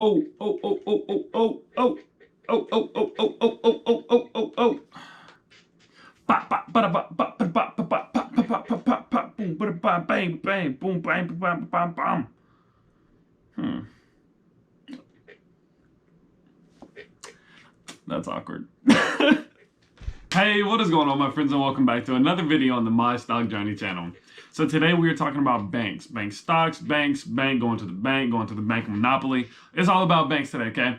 Oh, oh, oh, oh, oh, oh, oh, oh, oh, oh, oh, oh, oh, oh, oh, oh, oh. Ba ba ba ba ba ba ba ba ba ba ba ba ba ba ba boom ba ba bang bang boom bang bam bam bam. Hmm, that's awkward. Hey, what is going on, my friends, and welcome back to another video on the My Stock Journey channel. So today we are talking about banks, bank stocks, going to the bank monopoly. It's all about banks today, okay?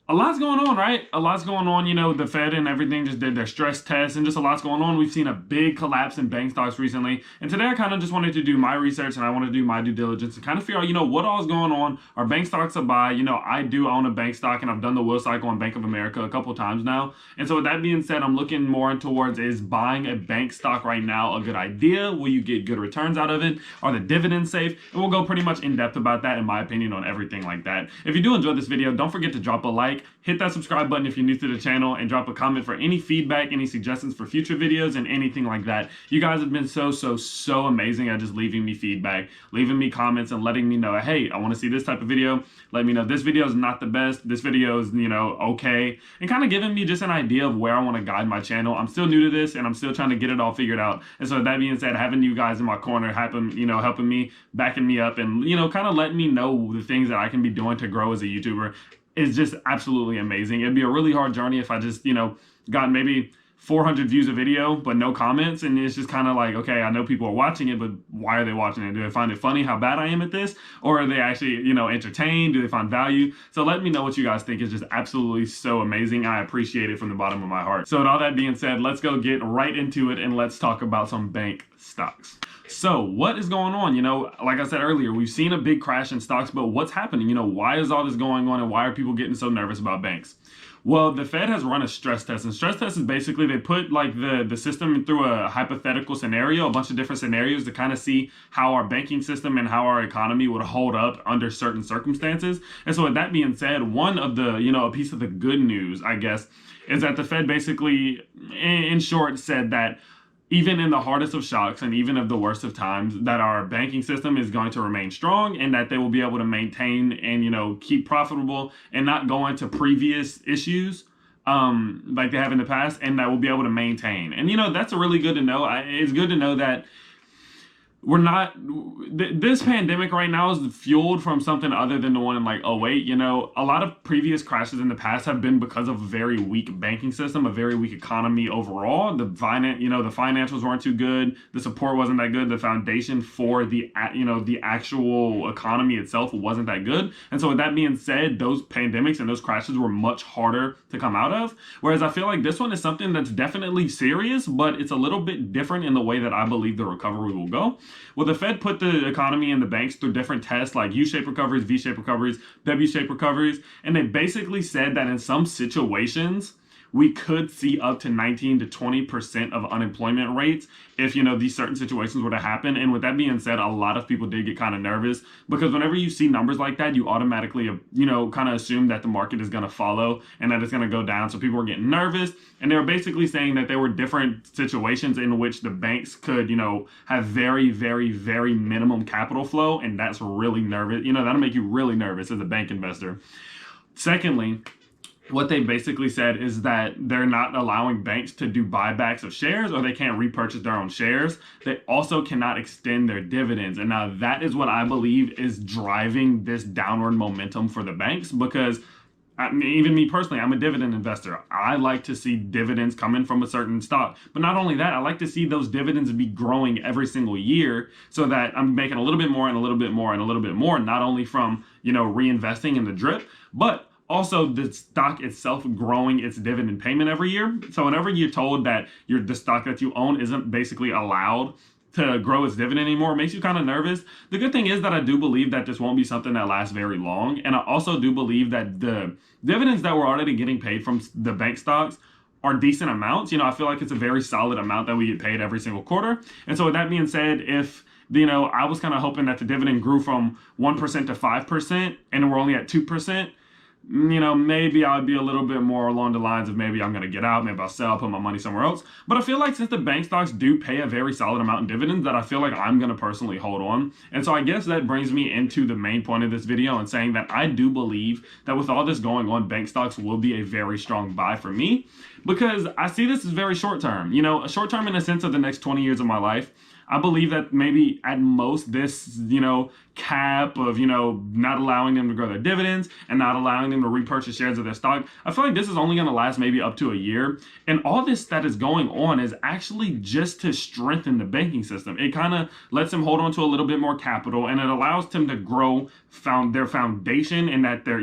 A lot's going on, right? A lot's going on. You know, the Fed and everything just did their stress tests, and just a lot's going on. We've seen a big collapse in bank stocks recently. And today I kind of just wanted to do my research and I want to do my due diligence and kind of figure out, what all is going on. Are bank stocks a buy? I do own a bank stock and I've done the Will cycle on Bank of America a couple times now. And so with that being said, I'm looking more towards, is buying a bank stock right now a good idea? Will you get good returns out of it? Are the dividends safe? And we'll go pretty much in depth about that, in my opinion, on everything like that. If you do enjoy this video, don't forget to drop a like, hit that subscribe button if you're new to the channel, and drop a comment for any feedback, any suggestions for future videos, and anything like that. You guys have been so amazing at just leaving me feedback, leaving me comments, and letting me know, hey, I want to see this type of video. Let me know this video is not the best, this video is, okay, and kind of giving me just an idea of where I want to guide my channel. I'm still new to this, and I'm still trying to get it all figured out. And so that being said, having you guys in my corner, helping me, backing me up, and, kind of letting me know the things that I can be doing to grow as a YouTuber is just absolutely amazing. It'd be a really hard journey if I just, got maybe 400 views a video, but no comments. And it's just kind of like, okay, I know people are watching it, but why are they watching it? Do they find it funny how bad I am at this? Or are they actually, entertained? Do they find value? So let me know what you guys think. Is just absolutely so amazing. I appreciate it from the bottom of my heart. So with all that being said, let's go get right into it and let's talk about some bank stocks. So what is going on? Like I said earlier, we've seen a big crash in stocks, but what's happening? Why is all this going on and why are people getting so nervous about banks? Well, the Fed has run a stress test, and stress test is basically they put like the system through a hypothetical scenario, a bunch of different scenarios to kind of see how our banking system and how our economy would hold up under certain circumstances. And so with that being said, one of the, a piece of the good news, I guess, is that the Fed basically, in short, said that even in the hardest of shocks and even of the worst of times, that our banking system is going to remain strong and that they will be able to maintain and, keep profitable and not go into previous issues like they have in the past, and that we'll be able to maintain. And, that's really good to know. It's good to know that we're not, this pandemic right now is fueled from something other than the one in like '08. A lot of previous crashes in the past have been because of a very weak banking system, a very weak economy overall. The financials weren't too good, the support wasn't that good, the foundation for the actual economy itself wasn't that good. And so with that being said, those pandemics and those crashes were much harder to come out of, whereas I feel like this one is something that's definitely serious, but it's a little bit different in the way that I believe the recovery will go. Well, the Fed put the economy and the banks through different tests like U-shaped recoveries, V-shaped recoveries, W-shaped recoveries, and they basically said that in some situations, we could see up to 19 to 20% of unemployment rates if, these certain situations were to happen. And with that being said, a lot of people did get kind of nervous because whenever you see numbers like that, you automatically, kind of assume that the market is going to follow and that it's going to go down. So people were getting nervous, and they were basically saying that there were different situations in which the banks could, have very, very, very minimum capital flow. And that's really nervous. That'll make you really nervous as a bank investor. Secondly, what they basically said is that they're not allowing banks to do buybacks of shares, or they can't repurchase their own shares. They also cannot extend their dividends. And now that is what I believe is driving this downward momentum for the banks, because even me personally, I'm a dividend investor. I like to see dividends coming from a certain stock. But not only that, I like to see those dividends be growing every single year so that I'm making a little bit more and a little bit more and a little bit more, not only from, reinvesting in the drip, but also the stock itself growing its dividend payment every year. So whenever you're told that the stock that you own isn't basically allowed to grow its dividend anymore, it makes you kind of nervous. The good thing is that I do believe that this won't be something that lasts very long. And I also do believe that the dividends that we're already getting paid from the bank stocks are decent amounts. I feel like it's a very solid amount that we get paid every single quarter. And so with that being said, if I was kind of hoping that the dividend grew from 1% to 5% and we're only at 2%, maybe I'd be a little bit more along the lines of maybe I'm going to get out, maybe I'll sell, put my money somewhere else. But I feel like since the bank stocks do pay a very solid amount in dividends, that I feel like I'm going to personally hold on. And so I guess that brings me into the main point of this video and saying that I do believe that with all this going on, bank stocks will be a very strong buy for me, because I see this as very short term, short term in the sense of the next 20 years of my life. I believe that maybe at most this, cap of, not allowing them to grow their dividends and not allowing them to repurchase shares of their stock, I feel like this is only going to last maybe up to a year. And all this that is going on is actually just to strengthen the banking system. It kind of lets them hold on to a little bit more capital, and it allows them to grow their foundation and that their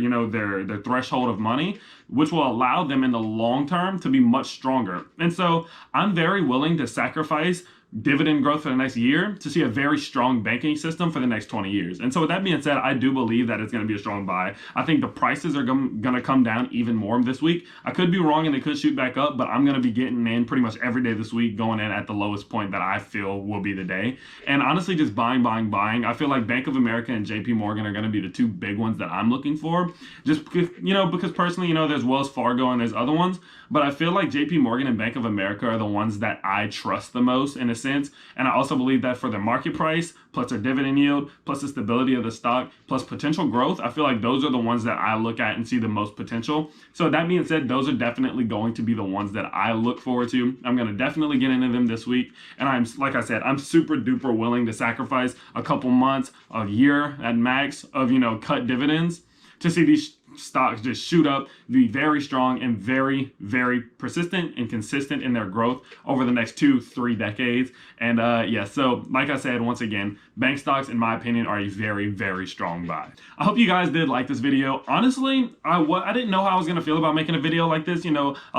threshold of money, which will allow them in the long term to be much stronger. And so I'm very willing to sacrifice dividend growth for the next year to see a very strong banking system for the next 20 years. And so with that being said, I do believe that it's going to be a strong buy. I think the prices are going to come down even more this week. I could be wrong and they could shoot back up, but I'm going to be getting in pretty much every day this week, going in at the lowest point that I feel will be the day. And honestly, just buying. I feel like Bank of America and JP Morgan are going to be the two big ones that I'm looking for. Just because personally, there's Wells Fargo and there's other ones, but I feel like JP Morgan and Bank of America are the ones that I trust the most in a sense. And I also believe that for their market price, plus their dividend yield, plus the stability of the stock, plus potential growth, I feel like those are the ones that I look at and see the most potential. So that being said, those are definitely going to be the ones that I look forward to. I'm going to definitely get into them this week. And like I said, I'm super duper willing to sacrifice a couple months, a year at max of, cut dividends to see these stocks just shoot up, be very strong and very, very persistent and consistent in their growth over the next 2-3 decades. And so like I said, once again, bank stocks, in my opinion, are a very, very strong buy. I hope you guys did like this video. Honestly, I didn't know how I was going to feel about making a video like this. A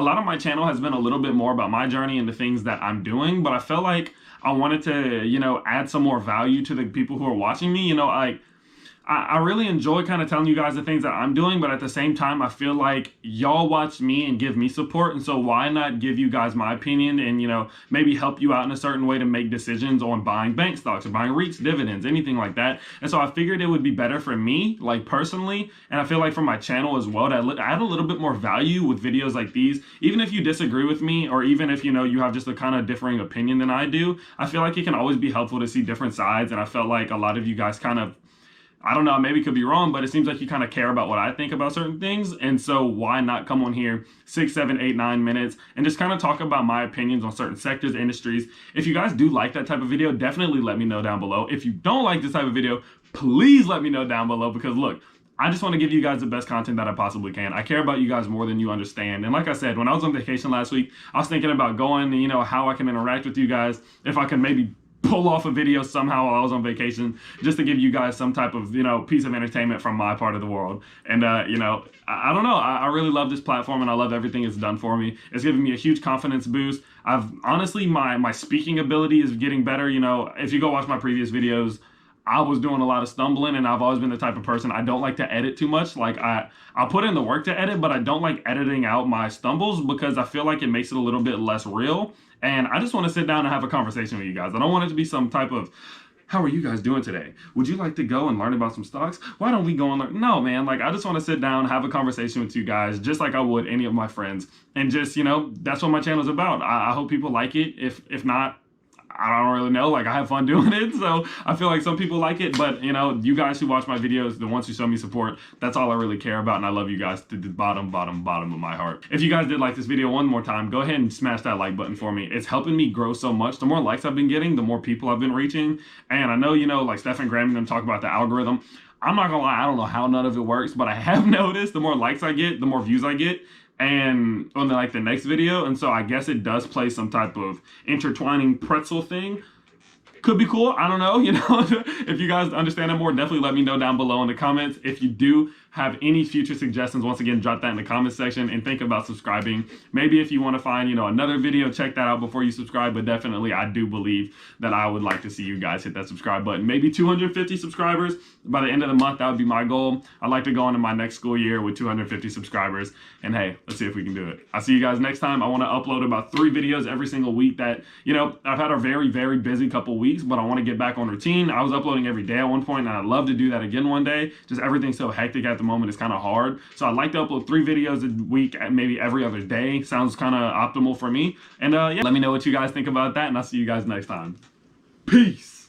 lot of my channel has been a little bit more about my journey and the things that I'm doing, but I felt like I wanted to, add some more value to the people who are watching me. I really enjoy kind of telling you guys the things that I'm doing, but at the same time, I feel like y'all watch me and give me support. And so why not give you guys my opinion and, maybe help you out in a certain way to make decisions on buying bank stocks or buying REITs, dividends, anything like that. And so I figured it would be better for me, like personally, and I feel like for my channel as well, to add a little bit more value with videos like these. Even if you disagree with me, or even if, you have just a kind of differing opinion than I do, I feel like it can always be helpful to see different sides. And I felt like a lot of you guys kind of, I don't know, maybe could be wrong, but it seems like you kind of care about what I think about certain things. And so why not come on here 6, 7, 8, 9 minutes and just kind of talk about my opinions on certain sectors, industries. If you guys do like that type of video, definitely let me know down below. If you don't like this type of video, please let me know down below, because look, I just want to give you guys the best content that I possibly can. I care about you guys more than you understand. And like I said, when I was on vacation last week, I was thinking about going and, how I can interact with you guys, if I can maybe pull off a video somehow while I was on vacation, just to give you guys some type of, piece of entertainment from my part of the world. And, I don't know. I really love this platform and I love everything it's done for me. It's given me a huge confidence boost. Honestly, my speaking ability is getting better. If you go watch my previous videos, I was doing a lot of stumbling, and I've always been the type of person, I don't like to edit too much. Like I'll put in the work to edit, but I don't like editing out my stumbles because I feel like it makes it a little bit less real. And I just want to sit down and have a conversation with you guys. I don't want it to be some type of, how are you guys doing today? Would you like to go and learn about some stocks? Why don't we go and learn? No, man, I just want to sit down, have a conversation with you guys, just like I would any of my friends. And just, that's what my channel is about. I hope people like it. If not, I don't really know. I have fun doing it. So I feel like some people like it, but you guys who watch my videos, the ones who show me support, that's all I really care about. And I love you guys to the bottom of my heart. If you guys did like this video one more time, go ahead and smash that like button for me. It's helping me grow so much. The more likes I've been getting, the more people I've been reaching. And I know, like Stephen Graham and them talk about the algorithm. I'm not gonna lie, I don't know how none of it works, but I have noticed the more likes I get, the more views I get, and on the next video. And so I guess it does play some type of intertwining pretzel thing. Could be cool. I don't know. If you guys understand it more, definitely let me know down below in the comments. If you do have any future suggestions, once again, drop that in the comment section and think about subscribing. Maybe if you want to find, another video, check that out before you subscribe. But definitely, I do believe that I would like to see you guys hit that subscribe button. Maybe 250 subscribers by the end of the month. That would be my goal. I'd like to go into my next school year with 250 subscribers. And hey, let's see if we can do it. I'll see you guys next time. I want to upload about 3 videos every single week that, I've had a very, very busy couple weeks. weeks, but I want to get back on routine. I was uploading every day at one point, and I'd love to do that again one day. Just everything's so hectic at the moment, it's kind of hard. So I'd like to upload 3 videos a week, maybe every other day. Sounds kind of optimal for me. And yeah, let me know what you guys think about that, and I'll see you guys next time. Peace.